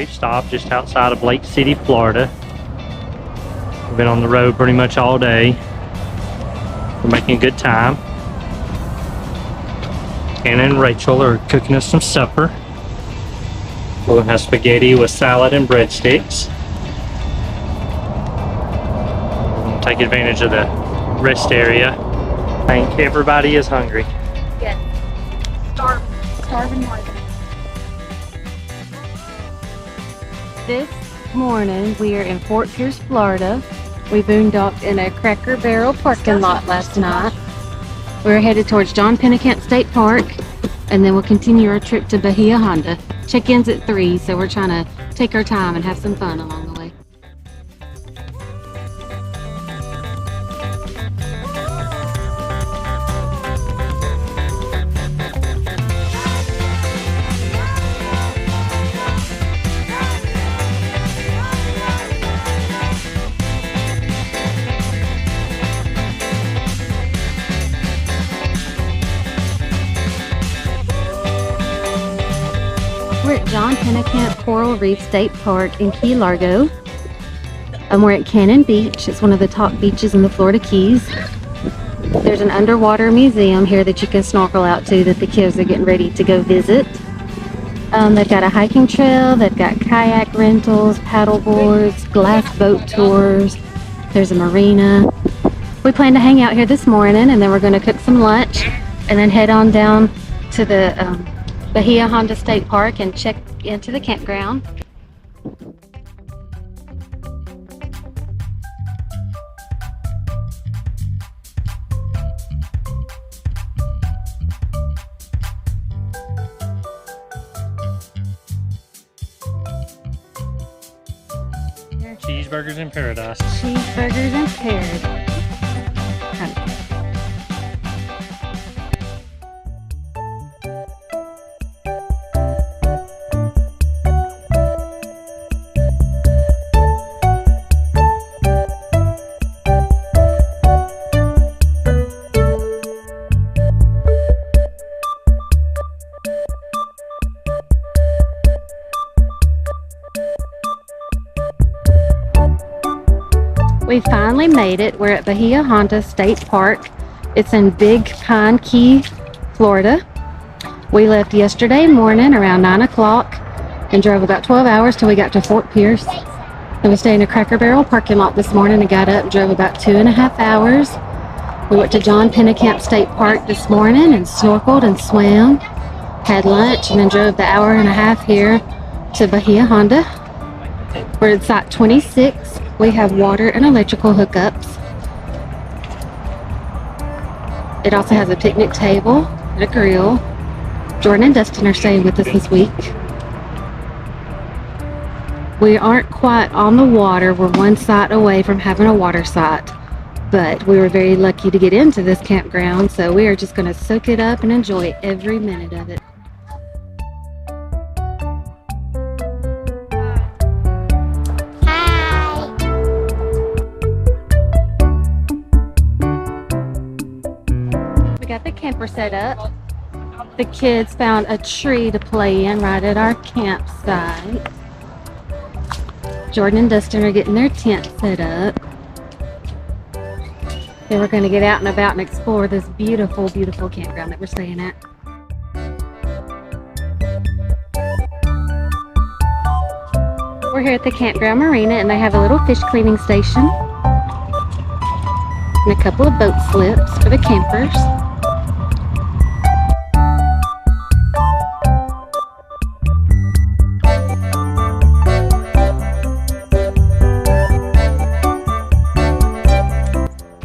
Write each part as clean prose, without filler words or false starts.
We've stopped just outside of Lake City, Florida. We've been on the road pretty much all day. We're making a good time. Anna and Rachel are cooking us some supper. We're gonna have spaghetti with salad and breadsticks. We're gonna take advantage of the rest area. I think everybody is hungry. Yes. Starving more. This morning we are in Fort Pierce, Florida. We boondocked in a Cracker Barrel parking lot last night. We're headed towards John Pennekamp State Park, and then we'll continue our trip to Bahia Honda. Check-in's at 3, so we're trying to take our time and have some fun along the way. We're at John Pennekamp Coral Reef State Park in Key Largo. We're at Cannon Beach. It's one of the top beaches in the Florida Keys. There's an underwater museum here that you can snorkel out to that the kids are getting ready to go visit. They've got a hiking trail, they've got kayak rentals, paddle boards, glass boat tours. There's a marina. We plan to hang out here this morning, and then we're going to cook some lunch and then head on down to the Bahia Honda State Park and check into the campground. Cheeseburgers in paradise. Cheeseburgers in paradise. We finally made it. We're at Bahia Honda State Park. It's in Big Pine Key, Florida. We left yesterday morning around 9 o'clock and drove about 12 hours till we got to Fort Pierce. And we stayed in a Cracker Barrel parking lot this morning and got up and drove about 2.5 hours. We went to John Pennekamp State Park this morning and snorkeled and swam, had lunch, and then drove the 1.5 hours here to Bahia Honda. We're at Site 26. We have water and electrical hookups. It also has a picnic table and a grill. Jordan and Dustin are staying with us this week. We aren't quite on the water. We're one site away from having a water site, but we were very lucky to get into this campground, so we are just going to soak it up and enjoy every minute of it. Got the camper set up. The kids found a tree to play in right at our campsite. Jordan and Dustin are getting their tent set up. Then we're going to get out and about and explore this beautiful, beautiful campground that we're staying at. We're here at the campground marina, and they have a little fish cleaning station and a couple of boat slips for the campers.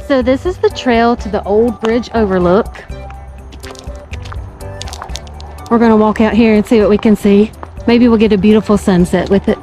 So this is the trail to the old bridge overlook. We're going to walk out here and see what we can see. Maybe we'll get a beautiful sunset with it.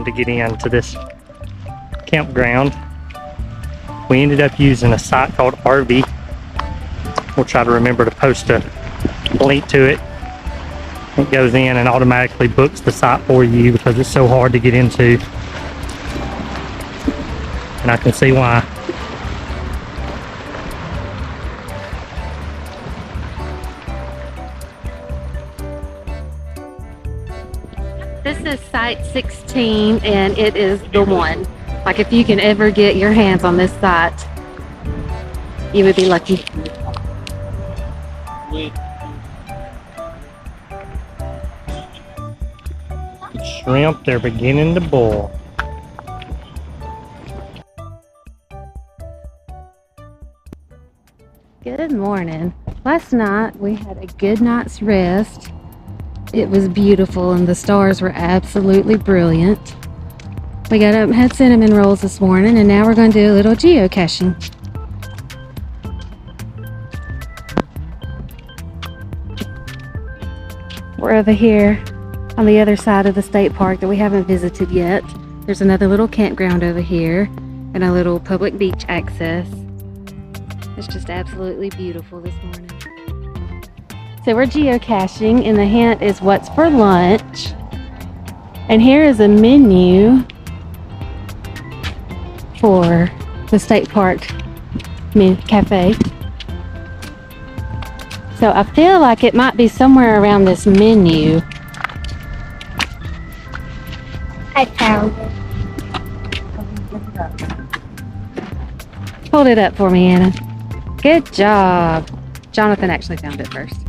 To get into this campground. We ended up using a site called RV. We'll try to remember to post a link to it. It goes in and automatically books the site for you because it's so hard to get into. And I can see why. This is site 16 and it is the one. Like if you can ever get your hands on this site, you would be lucky. Shrimp, they're beginning to boil. Good morning. Last night we had a good night's rest. It was beautiful and the stars were absolutely brilliant. We got up and had cinnamon rolls this morning and now we're going to do a little geocaching. We're over here on the other side of the state park that we haven't visited yet. There's another little campground over here and a little public beach access. It's just absolutely beautiful this morning. So we're geocaching and the hint is what's for lunch. And here is a menu for the state park cafe. So I feel like it might be somewhere around this menu. I found it. Hold it up for me, Anna. Good job. Jonathan actually found it first.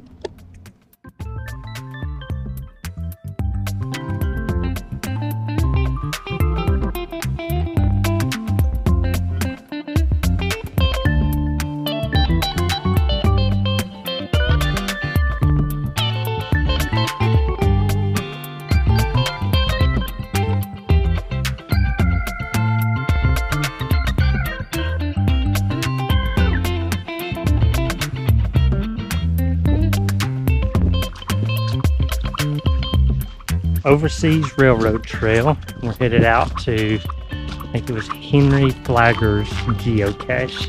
Overseas Railroad Trail. We're headed out to, I think it was Henry Flagger's geocache.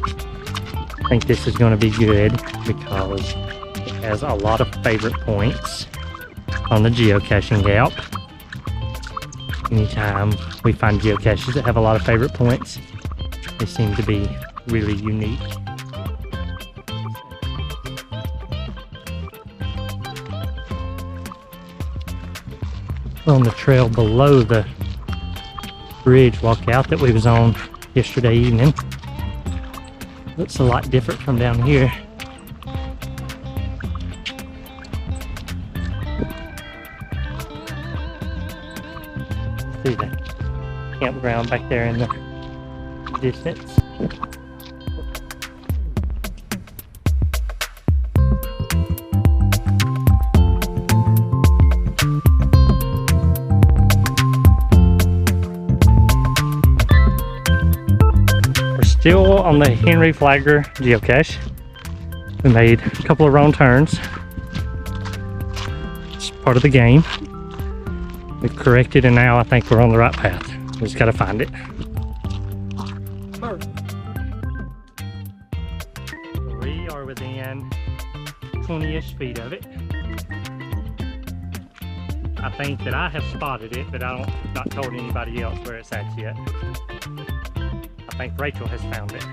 I think this is going to be good because it has a lot of favorite points on the geocaching app. Anytime we find geocaches that have a lot of favorite points, they seem to be really unique. On the trail below the bridge walkout that we was on yesterday evening. Looks a lot different from down here. See the campground back there in the distance. Still on the Henry Flagger geocache. We made a couple of wrong turns. It's part of the game. We've corrected and now I think we're on the right path. We just gotta find it. We are within 20-ish feet of it. I think that I have spotted it, but not told anybody else where it's at yet. I think Rachel has found it.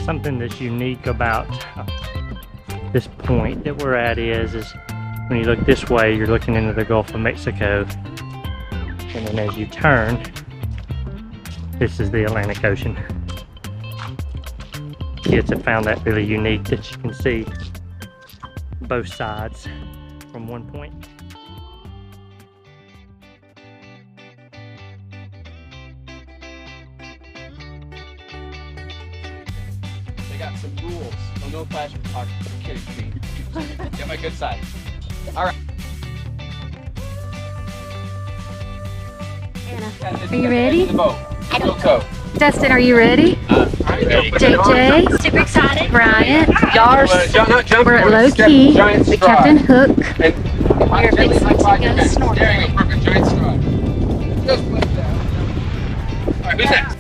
Something that's unique about this point that we're at is when you look this way, you're looking into the Gulf of Mexico, and then as you turn, this is the Atlantic Ocean. Kids have found that really unique that you can see both sides from one point. got some rules. So no flash photography. I'm kidding. Get my good side. All right. Anna, are you ready? The boat. Soto. Dustin, are you ready? JJ, Super excited. Bryant, We're we're at Low Key with Captain Hook. We're fixing to go snorkeling. There you go, perfect. Giant stride. Just like that. All right, who's next?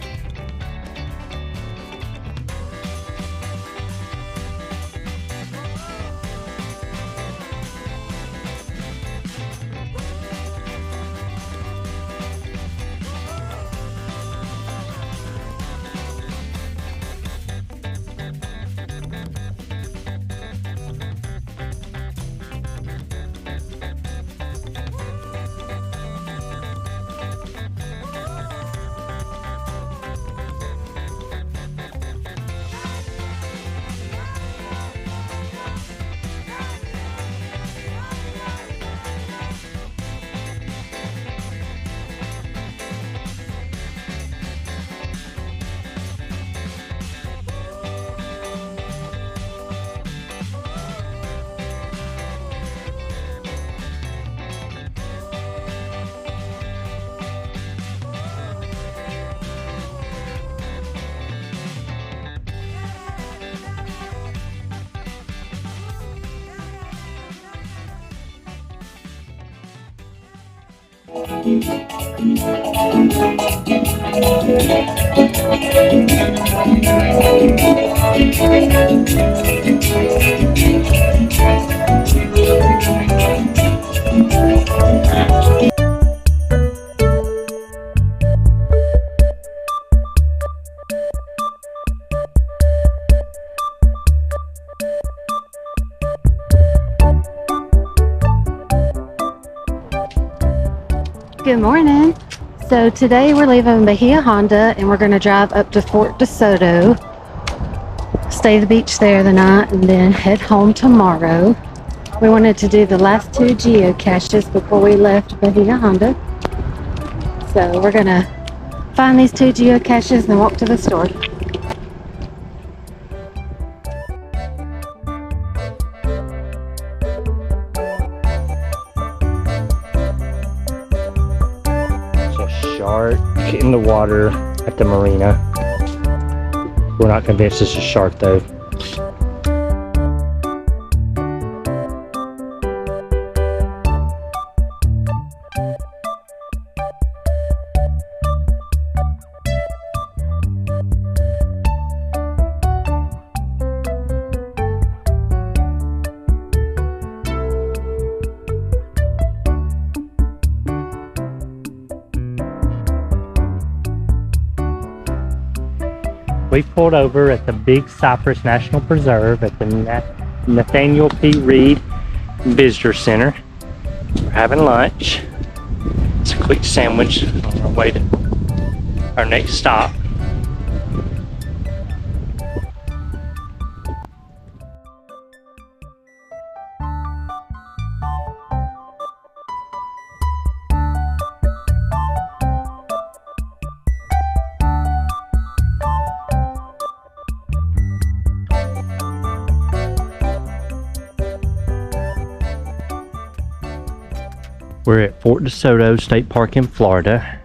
Good morning. So today we're leaving Bahia Honda and we're going to drive up to Fort Desoto, stay at the beach there the night, and then head home tomorrow. We wanted to do the last 2 geocaches before we left Bahia Honda. So we're going to find these 2 geocaches and then walk to the store. Shark in the water at the marina. We're not convinced it's a shark though. We pulled over at the Big Cypress National Preserve at the Nathaniel P. Reed Visitor Center. We're having lunch. It's a quick sandwich on our way to our next stop. We're at Fort Desoto State Park in Florida.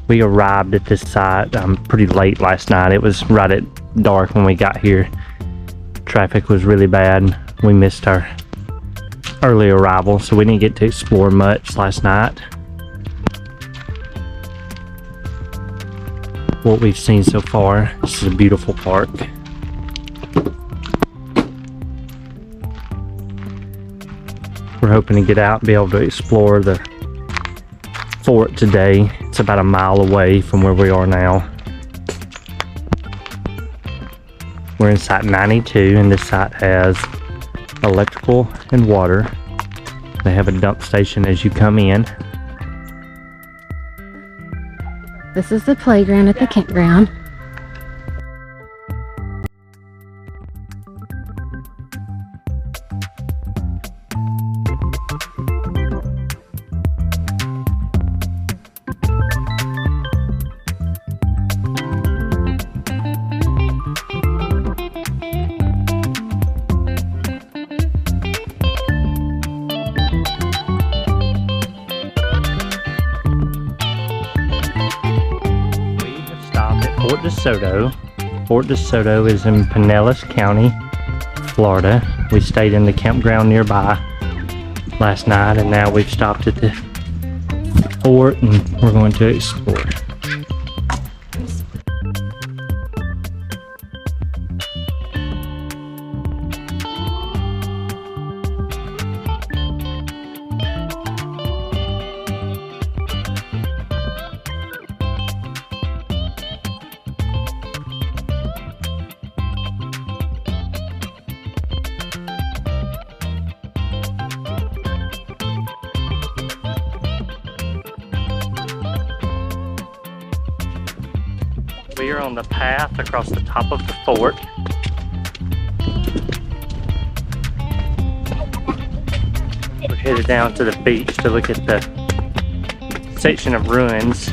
We arrived at this site pretty late last night. It was right at dark when we got here. Traffic was really bad. We missed our early arrival, so we didn't get to explore much last night. What we've seen so far, this is a beautiful park. We're hoping to get out and be able to explore the fort today. It's about a mile away from where we are now. We're in site 92 and this site has electrical and water. They have a dump station as you come in. This is the playground at the campground. Desoto. Fort Desoto is in Pinellas County, Florida. We stayed in the campground nearby last night, and now we've stopped at the fort and we're going to explore. We are on the path across the top of the fort. We're headed down to the beach to look at the section of ruins.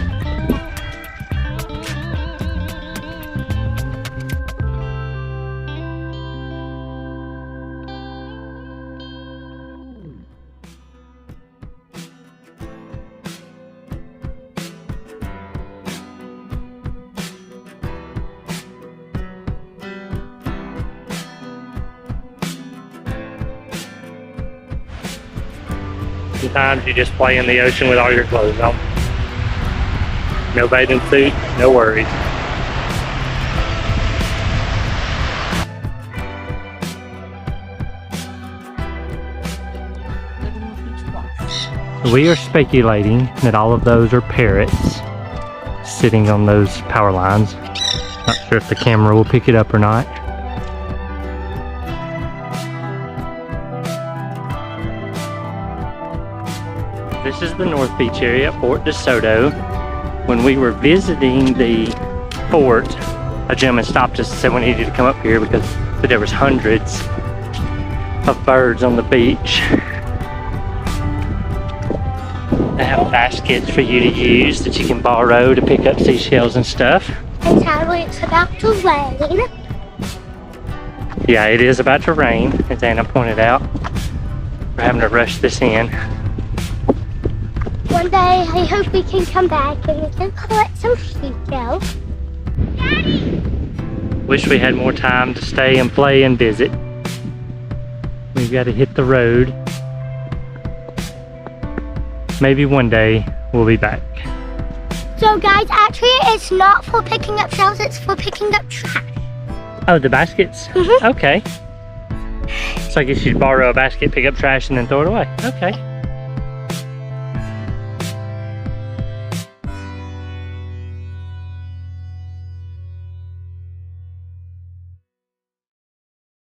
Sometimes you just play in the ocean with all your clothes on. No bathing suit, no worries. We are speculating that all of those are parrots sitting on those power lines. Not sure if the camera will pick it up or not. This is the North Beach area at Fort Desoto. When we were visiting the fort, a gentleman stopped us and said we needed to come up here because there was hundreds of birds on the beach. They have baskets for you to use that you can borrow to pick up seashells and stuff. And sadly, it's about to rain. Yeah, it is about to rain, as Anna pointed out. We're having to rush this in. One day, I hope we can come back and we can collect some seashells. Daddy! Wish we had more time to stay and play and visit. We've got to hit the road. Maybe one day we'll be back. So guys, actually it's not for picking up shells, it's for picking up trash. Oh, the baskets? Mm-hmm. Okay. So I guess you'd borrow a basket, pick up trash, and then throw it away. Okay.